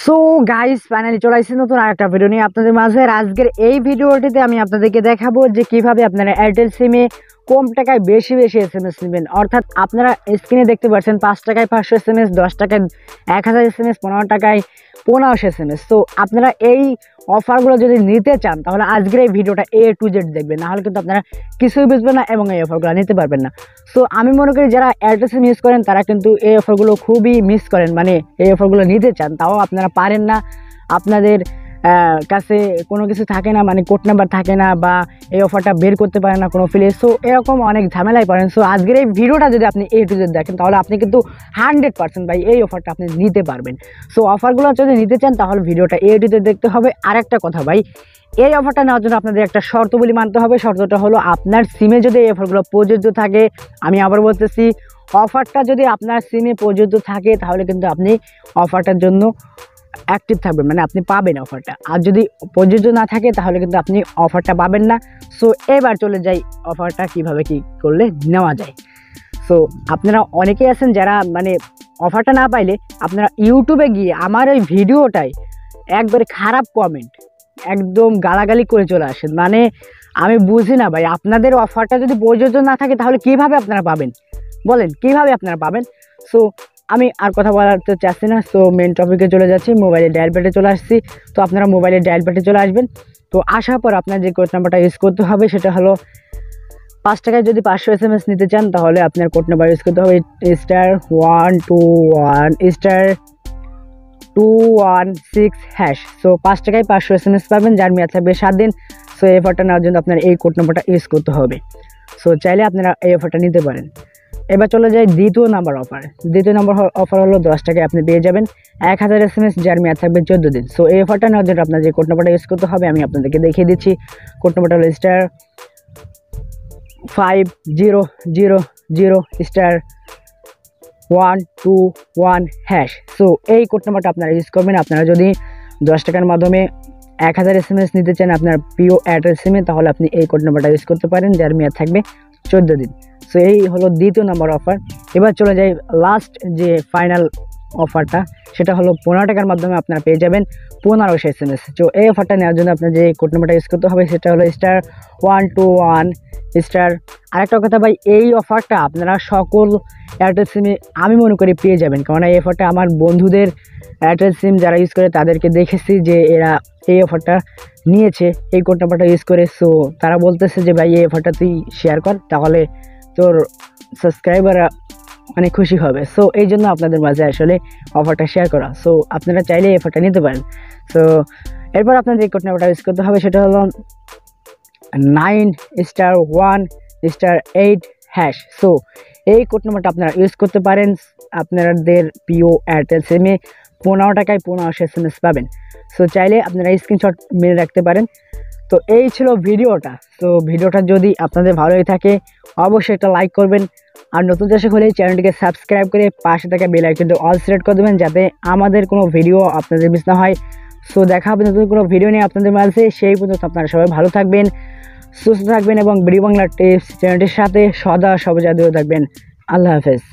So guys finally চলে আসছে নতুন আরেকটা ভিডিও নিয়ে আপনাদের মাঝে। আজকের এই ভিডিওটিতে আমি আপনাদেরকে দেখাবো যে কিভাবে আপনারা এয়ারটেল সিমে কম টাকায় বেশি এসএমএস নেবেন। অর্থাৎ আপনারা স্ক্রিনে দেখতে পাচ্ছেন 5 টাকায় 500 এসএমএস, 10 টাকায় 1000 এসএমএস, 15 টাকায় 1500 এসএমএস। তো আপনারা এই অফারগুলো যদি নিতে চান তাহলে আজকের এই ভিডিওটা A to Z দেখবেন, নাহলে কিন্তু আপনারা কিছুই বুঝবেন না এবং এই অফারগুলো নিতে পারবেন না। সো আমি মনে করি যারা এয়ারটেল সিম ইউজ করেন তারা কিন্তু এই অফারগুলো খুবই মিস করেন, মানে এই অফারগুলো নিতে চান তাও আপনারা পারেন না, আপনাদের কাছে কোনো কিছু থাকে না, মানে কোড নাম্বার থাকে না বা এই অফারটা বের করতে পারেন না কোনো ফিলে। সো এরকম অনেক ঝামেলায় পড়েন। সো আজকের এই ভিডিওটা যদি আপনি A to Z দেখেন তাহলে আপনি কিন্তু 100% ভাই এই অফারটা আপনি নিতে পারবেন। সো অফারগুলো যদি নিতে চান তাহলে ভিডিওটা A to Z দেখতে হবে। আরেকটা কথা ভাই, এই অফারটা নেওয়ার জন্য আপনাদের একটা শর্তগুলি মানতে হবে। শর্তটা হলো আপনার সিমে যদি এই অফারগুলো প্রযোজ্য থাকে, আমি আবার বলতেছি অফারটা যদি আপনার সিমে প্রযোজ্য থাকে তাহলে কিন্তু আপনি অফারটার জন্য অ্যাক্টিভ থাকবেন, মানে আপনি পাবেন অফারটা। আর যদি প্রযোজ্য না থাকে তাহলে কিন্তু আপনি অফারটা পাবেন না। সো এবার চলে যাই অফারটা কিভাবে কি করলে নেওয়া যায়। সো আপনারা অনেকেই আছেন যারা মানে অফারটা না পাইলে আপনারা ইউটিউবে গিয়ে আমার এই ভিডিওটায় একবারে খারাপ কমেন্ট একদম গালাগালি করে চলে আসেন। মানে আমি বুঝি না ভাই, আপনাদের অফারটা যদি প্রযোজ্য না থাকে তাহলে কিভাবে আপনারা পাবেন বলেন, কিভাবে আপনারা পাবেন? সো আমি আর কথা বলাতে চাচ্ছি না। সো মেন টপিকে চলে যাচ্ছি, মোবাইলের ডায়াল প্যাডে চলে আসছি। তো আপনারা মোবাইলের ডায়াল প্যাডে চলে আসবেন। তো আসার পর আপনার যে কোড নাম্বারটা ইউজ করতে হবে সেটা হলো 5 টাকায় যদি 500 এসএমএস নিতে চান তাহলে আপনার কোড নাম্বার ইউজ করতে হবে *121*216#। সো 5 টাকায় 500 এসএমএস পাবেন, যার মেয়াদ থাকবে 7 দিন। সো এই অফারটা নেওয়ার জন্য আপনার এই কোড নাম্বারটা ইউজ করতে হবে। সো চাইলে আপনারা এই অফারটা নিতে পারেন। এবার চলে যায় দ্বিতীয় নাম্বার অফার। দ্বিতীয় নাম্বার অফার হলো 10 টাকায় আপনি পেয়ে যাবেন 1000 এসএমএস, যার মেয়াদ থাকবে 14 দিন। সো এই অফারটা নেওয়ার জন্য আপনার যে কোড নাম্বারটা ইউজ করতে হবে আমি আপনাদেরকে দেখিয়ে দিচ্ছি। কোড নাম্বারটা হলো *5000*121#। সো এই কোড নাম্বারটা আপনারা ইউজ করবেন। আপনারা যদি 10 টাকার মাধ্যমে 1000 এসএমএস নিতে চান আপনার প্রিয় এয়ারটেল সিমে তাহলে আপনি এই কোড নাম্বারটা ইউজ করতে পারেন, যার মেয়াদ থাকবে 14 দিন। সো এই হলো দ্বিতীয় নম্বর অফার। এবার চলে যাই লাস্ট যে ফাইনাল অফারটা, সেটা হলো 15 টাকার মাধ্যমে আপনারা পেয়ে যাবেন 1500 এসএমএস। তো এই অফারটা নেওয়ার জন্য আপনার যে কোড নাম্বারটা ইউজ করতে হবে সেটা হলো *121*। আরেকটা কথা ভাই, এই অফারটা আপনারা সকল এয়ারটেল সিমে আমি মনে করি পেয়ে যাবেন, কারণ এই অফারটা আমার বন্ধুদের এয়ারটেল সিম যারা ইউজ করে তাদেরকে দেখেছি যে এরা এই অফারটা নিয়েছে এই কোড নাম্বারটা ইউজ করে। সো তারা বলতেছে যে ভাই এই অফারটা তুই শেয়ার কর, তাহলে তোর সাবস্ক্রাইবাররা অনেক খুশি হবে। সো এই জন্য আপনাদের মাঝে আসলে অফারটা শেয়ার করা। সো আপনারা চাইলে এই অফারটা নিতে পারেন। সো এরপর আপনার যে কোড নাম্বারটা ইউজ করতে হবে সেটা হলো 9*1*8#। সো এই কোড নাম্বারটা আপনারা ইউজ করতে পারেন আপনাদের প্রিয় এয়ারটেল সিমে 15 টাকায় 1500 এসএমএস পাবেন। সো চাইলে আপনারা স্ক্রিনশট মেরে রাখতে পারেন। তো এই ছিল ভিডিওটা। তো ভিডিওটা যদি আপনাদের ভালোই থাকে অবশ্যই একটা লাইক করবেন, আর নতুন দর্শক হলে চ্যানেলটিকে সাবস্ক্রাইব করে পাশে থাকা বেল আইকনটি অল সিলেক্ট করে দেবেন যাতে আমাদের কোনো ভিডিও আপনাদের মিস না হয়। সো দেখা হবে নতুন কোনো ভিডিও নিয়ে আপনাদের মাঝে। সেই পর্যন্ত আপনারা সবাই ভালো থাকবেন, সুস্থ থাকবেন এবং বিডি বাংলা টিপস চ্যানেলটির সাথে সদা সর্বদা থাকবেন। আল্লাহ হাফেজ।